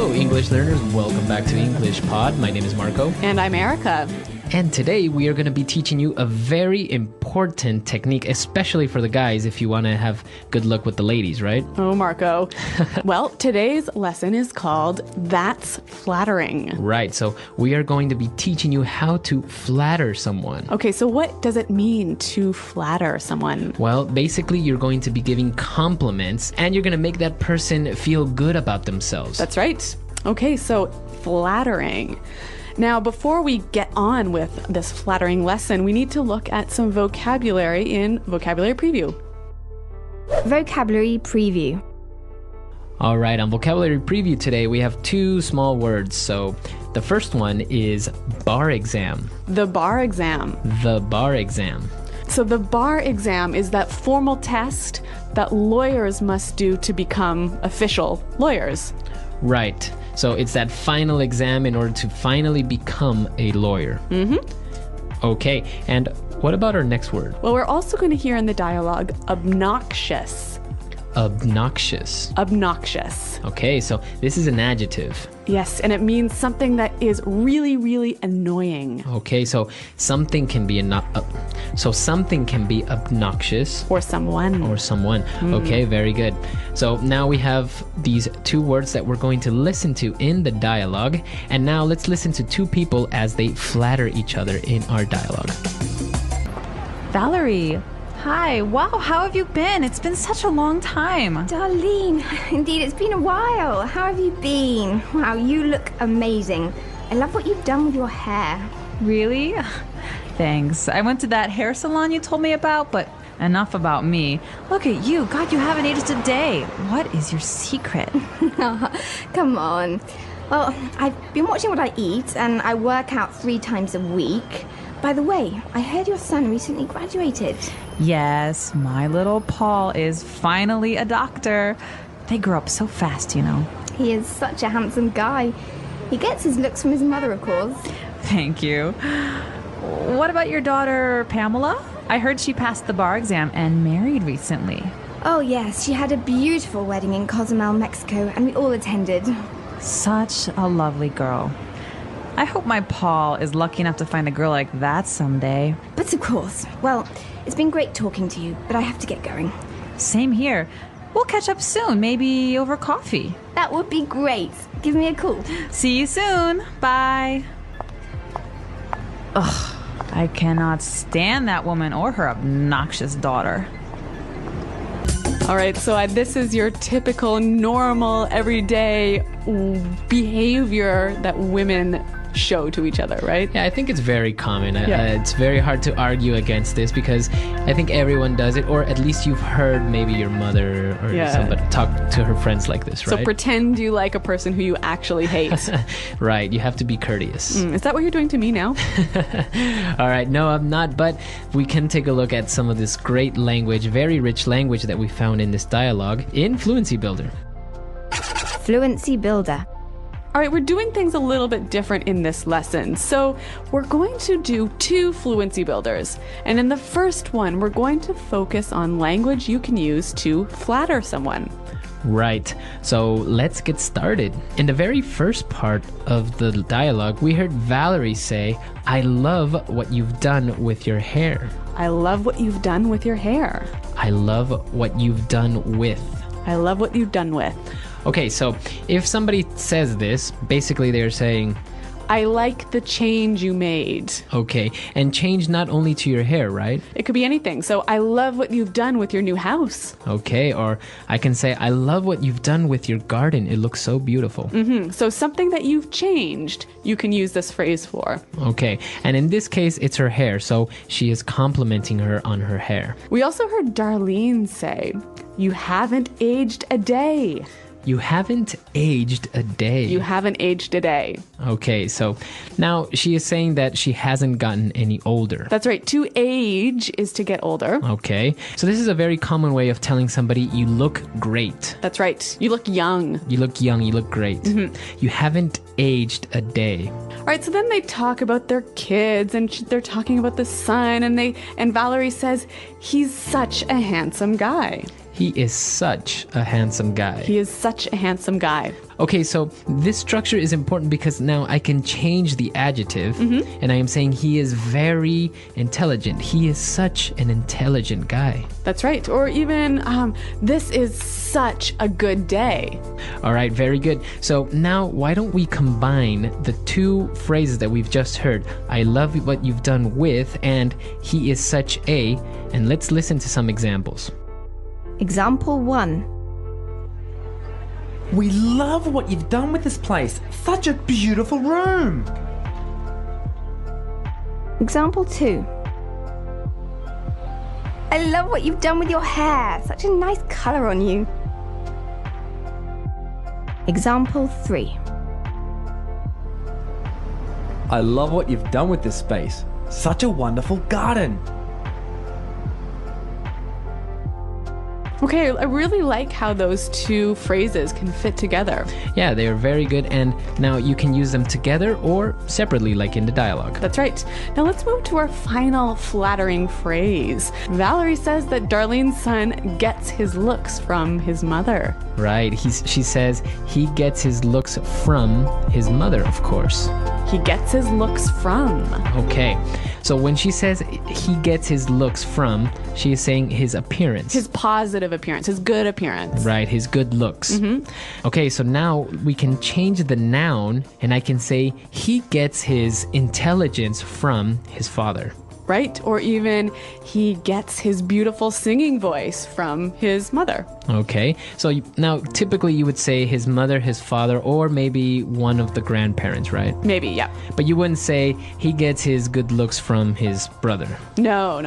Hello, English learners. Welcome back to English Pod. My name is Marco. And I'm Erica. And today we are going to be teaching you a very important technique, especially for the guys if you want to have good luck with the ladies, right? Oh, Marco. Well, today's lesson is called That's Flattering. Right. So we are going to be teaching you how to flatter someone. Okay, so what does it mean to flatter someone? Well, basically, you're going to be giving compliments and you're going to make that person feel good about themselves. That's right. Okay, so flattering. Now, before we get on with this flattering lesson, we need to look at some vocabulary in Vocabulary Preview. Vocabulary Preview. All right, on Vocabulary Preview today, we have two small words. So the first one is bar exam. The bar exam. The bar exam. So the bar exam is that formal test that lawyers must do to become official lawyers. Right. So it's that final exam in order to finally become a lawyer. Mm-hmm. Okay, and what about our next word? Well, we're also going to hear in the dialogue obnoxious. Obnoxious. Obnoxious. Okay, so this is an adjective. Yes, and it means something that is really, really annoying. Okay, so something can be something can be obnoxious. Or someone. Or someone. Okay, very good. So now we have these two words that we're going to listen to in the dialogue. And now let's listen to two people as they flatter each other in our dialogue. Valerie. Hi. Wow, how have you been? It's been such a long time. Darlene, indeed, it's been a while. How have you been? Wow, you look amazing. I love what you've done with your hair. Really? Thanks. I went to that hair salon you told me about, but enough about me. Look at you. God, you haven't aged a day. What is your secret? Come on. Well, I've been watching what I eat, and I work out 3 times a week. By the way, I heard your son recently graduated. Yes, my little Paul is finally a doctor. They grow up so fast, you know. He is such a handsome guy. He gets his looks from his mother, of course. Thank you. What about your daughter, Pamela? I heard she passed the bar exam and married recently. Oh, yes, she had a beautiful wedding in Cozumel, Mexico, and we all attended. Such a lovely girl. I hope my Paul is lucky enough to find a girl like that someday. But of course. Well, it's been great talking to you, but I have to get going. Same here. We'll catch up soon, maybe over coffee. That would be great. Give me a call. See you soon. Bye. Ugh, I cannot stand that woman or her obnoxious daughter. All right, so this is your typical, normal, everyday behavior that women show to each other, right? Yeah, I think it's very common. It's very hard to argue against this because I think everyone does it, or at least you've heard maybe your mother or somebody talk to her friends like this, right? So pretend you like a person who you actually hate. Right, you have to be courteous. Is that what you're doing to me now? All right, no, I'm not, but we can take a look at some of this great language, very rich language that we found in this dialogue in Fluency Builder. Fluency Builder. All right, we're doing things a little bit different in this lesson. So we're going to do 2 fluency builders. And in the first one, we're going to focus on language you can use to flatter someone. Right, so let's get started. In the very first part of the dialogue, we heard Valerie say, "I love what you've done with your hair." I love what you've done with your hair. I love what you've done with. I love what you've done with. Okay, so if somebody says this, basically they're saying, I like the change you made. Okay, and change not only to your hair, right? It could be anything. So I love what you've done with your new house. Okay, or I can say, I love what you've done with your garden. It looks so beautiful. So something that you've changed, you can use this phrase for. Okay, and in this case, it's her hair, so she is complimenting her on her hair. We also heard Darlene say, you haven't aged a day. You haven't aged a day. You haven't aged a day. Okay, so now she is saying that she hasn't gotten any older. That's right. To age is to get older. Okay, so this is a very common way of telling somebody you look great. That's right. You look young. You look young, you look great. You haven't aged a day. All right, so then they talk about their kids and they're talking about the son and Valerie says, he's such a handsome guy. He is such a handsome guy. He is such a handsome guy. Okay, so this structure is important because now I can change the adjective, and I am saying he is very intelligent. He is such an intelligent guy. That's right. Or even, this is such a good day. All right, very good. So now why don't we combine the two phrases that we've just heard? I love what you've done with, and he is such a, and let's listen to some examples. Example 1. We love what you've done with this place. Such a beautiful room. Example 2. I love what you've done with your hair. Such a nice color on you. Example 3. I love what you've done with this space. Such a wonderful garden. Okay, I really like how those two phrases can fit together. Yeah, they are very good, and now you can use them together or separately, like in the dialogue. That's right. Now let's move to our final flattering phrase. Valerie says that Darlene's son gets his looks from his mother. Right, she says he gets his looks from his mother, of course. He gets his looks from. Okay, so when she says he gets his looks from, she is saying his appearance. His positive appearance, his good appearance. Right, his good looks. Okay, so now we can change the noun, and I can say he gets his intelligence from his father. Right? Or even he gets his beautiful singing voice from his mother. Okay, so now typically you would say his mother, his father, or maybe one of the grandparents, right? Maybe, yeah. But you wouldn't say he gets his good looks from his brother. No.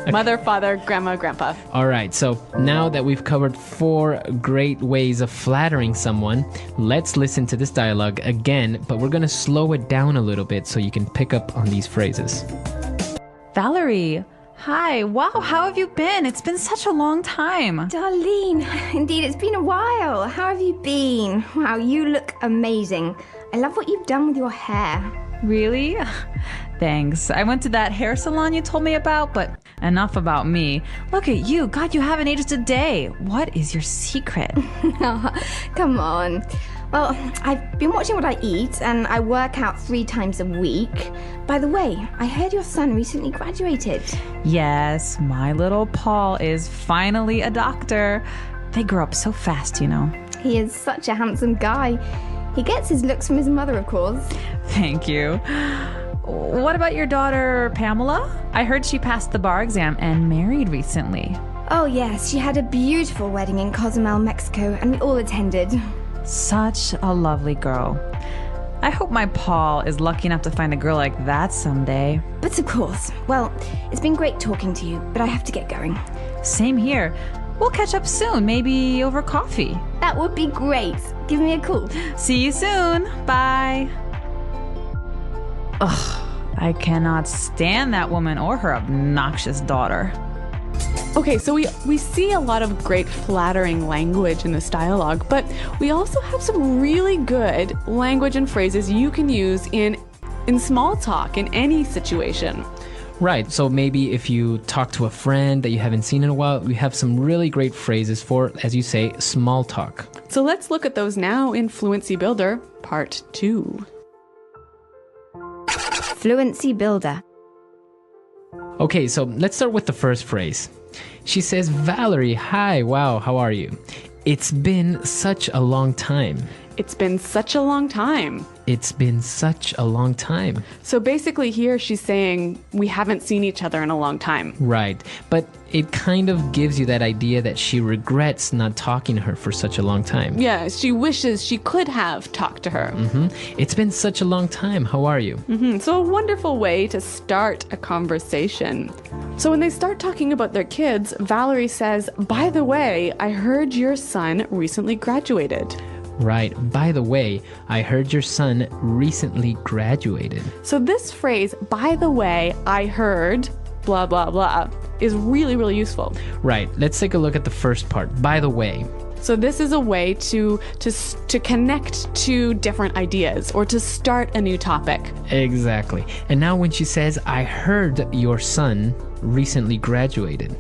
Mother, father, grandma, grandpa. All right, so now that we've covered 4 great ways of flattering someone, let's listen to this dialogue again, but we're going to slow it down a little bit so you can pick up on these phrases. Valerie, hi. Wow, how have you been? It's been such a long time. Darlene, indeed, it's been a while. How have you been? Wow, you look amazing. I love what you've done with your hair. Really? Thanks. I went to that hair salon you told me about, but enough about me. Look at you. God, you haven't aged a day. What is your secret? Come on. Well, I've been watching what I eat, and I work out 3 times a week. By the way, I heard your son recently graduated. Yes, my little Paul is finally a doctor. They grow up so fast, you know. He is such a handsome guy. He gets his looks from his mother, of course. Thank you. What about your daughter, Pamela? I heard she passed the bar exam and married recently. Oh yes, she had a beautiful wedding in Cozumel, Mexico, and we all attended. Such a lovely girl. I hope my Paul is lucky enough to find a girl like that someday. But of course. Well, it's been great talking to you, but I have to get going. Same here. We'll catch up soon, maybe over coffee. That would be great. Give me a call. See you soon. Bye. Ugh, I cannot stand that woman or her obnoxious daughter. Okay, so we see a lot of great flattering language in this dialogue, but we also have some really good language and phrases you can use in small talk in any situation. Right, so maybe if you talk to a friend that you haven't seen in a while, we have some really great phrases for, as you say, small talk. So let's look at those now in Fluency Builder, Part 2. Fluency Builder. Okay, so let's start with the first phrase. She says, Valerie, hi, wow, how are you? It's been such a long time. It's been such a long time. It's been such a long time. So basically here she's saying we haven't seen each other in a long time. Right, but it kind of gives you that idea that she regrets not talking to her for such a long time. Yeah, she wishes she could have talked to her. It's been such a long time. How are you? So a wonderful way to start a conversation. So when they start talking about their kids, Valerie says, by the way, I heard your son recently graduated. Right. By the way, I heard your son recently graduated. So this phrase, by the way, I heard, blah, blah, blah, is really, really useful. Right. Let's take a look at the first part. By the way. So this is a way to connect two different ideas or to start a new topic. Exactly. And now when she says, I heard your son recently graduated.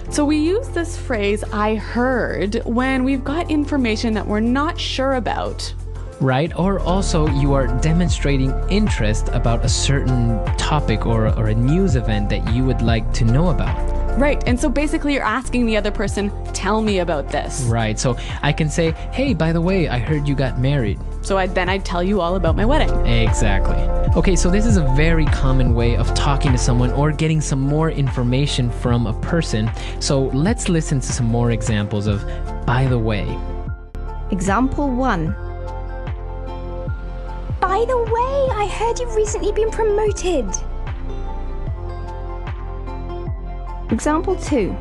So we use this phrase, I heard, when we've got information that we're not sure about. Right? Or also you are demonstrating interest about a certain topic or a news event that you would like to know about. Right, and so basically you're asking the other person, tell me about this. Right, so I can say, hey, by the way, I heard you got married. So I'd tell you all about my wedding. Exactly. Okay, so this is a very common way of talking to someone or getting some more information from a person. So let's listen to some more examples of by the way. Example 1. By the way, I heard you've recently been promoted. Example 2.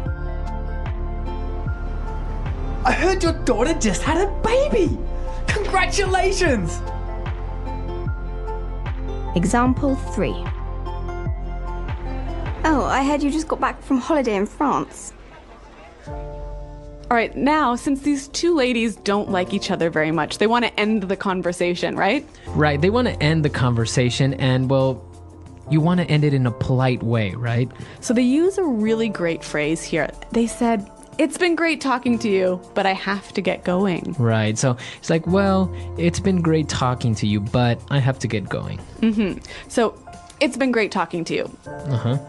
I heard your daughter just had a baby. Congratulations. Example 3. Oh, I heard you just got back from holiday in France. All right, now, since these two ladies don't like each other very much, they want to end the conversation, right? Right, they want to end the conversation and, well, you want to end it in a polite way, right? So they use a really great phrase here. They said, it's been great talking to you, but I have to get going. Right, so it's like, well, it's been great talking to you, but I have to get going. So it's been great talking to you.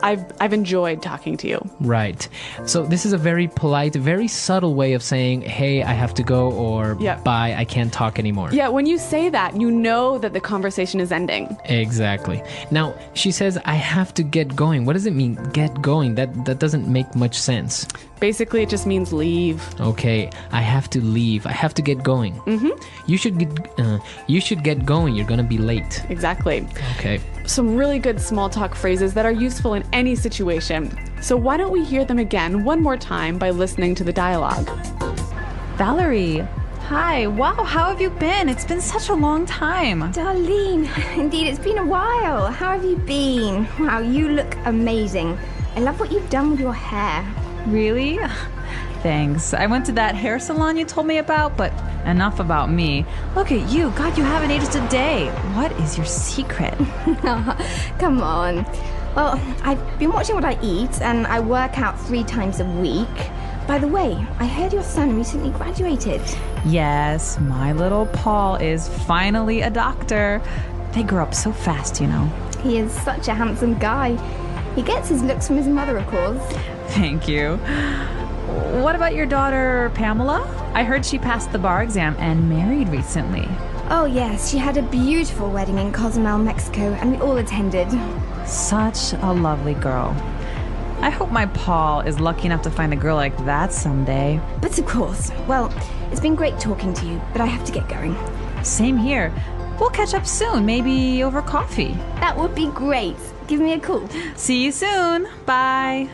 I've enjoyed talking to you. Right. So this is a very polite, very subtle way of saying, hey, I have to go, or Yeah. bye, I can't talk anymore. Yeah, when you say that, you know that the conversation is ending. Exactly. Now, she says, I have to get going. What does it mean, get going? That doesn't make much sense. Basically, it just means leave. Okay, I have to leave. I have to get going. You should get going. You're gonna be late. Exactly. Okay. Some really good small talk phrases that are useful in any situation. So why don't we hear them again one more time by listening to the dialogue? Valerie, hi. Wow, how have you been? It's been such a long time. Darlene, indeed, it's been a while. How have you been? Wow, you look amazing. I love what you've done with your hair. Really? Thanks. I went to that hair salon you told me about, but enough about me. Look at you. God, you haven't aged a day. What is your secret? Come on. Well, I've been watching what I eat, and I work out 3 times a week. By the way, I heard your son recently graduated. Yes, my little Paul is finally a doctor. They grow up so fast, you know. He is such a handsome guy. He gets his looks from his mother, of course. Thank you. What about your daughter, Pamela? I heard she passed the bar exam and married recently. Oh yes, she had a beautiful wedding in Cozumel, Mexico, and we all attended. Such a lovely girl. I hope my Paul is lucky enough to find a girl like that someday. But of course, well, it's been great talking to you, but I have to get going. Same here. We'll catch up soon, maybe over coffee. That would be great. Give me a call. See you soon. Bye.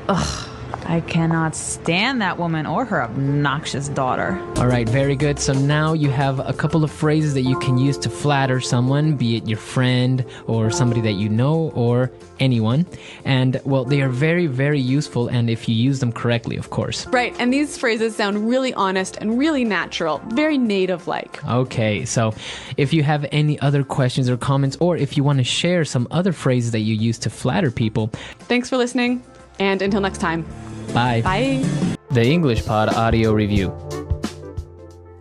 Ugh, I cannot stand that woman or her obnoxious daughter. All right, very good. So now you have a couple of phrases that you can use to flatter someone, be it your friend or somebody that you know or anyone. And, well, they are very, very useful, and if you use them correctly, of course. Right, and these phrases sound really honest and really natural, very native-like. Okay, so if you have any other questions or comments, or if you want to share some other phrases that you use to flatter people, Thanks for listening, and until next time. bye. Bye. The English Pod Audio Review.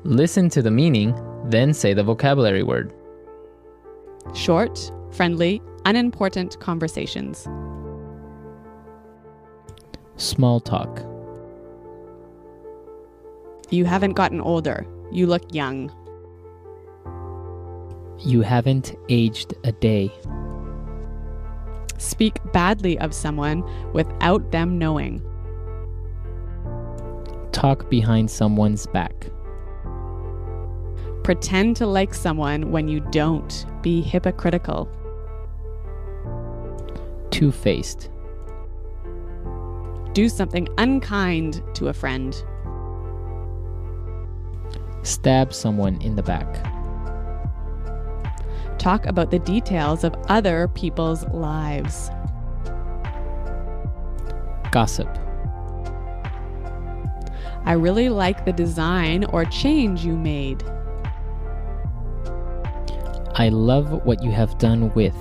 Listen to the meaning, then say the vocabulary word. Short, friendly, unimportant conversations. Small talk. You haven't gotten older. You look young. You haven't aged a day. Speak badly of someone without them knowing. Talk behind someone's back. Pretend to like someone when you don't. Be hypocritical. Two-faced. Do something unkind to a friend. Stab someone in the back. Talk about the details of other people's lives. Gossip. I really like the design or change you made. I love what you have done with.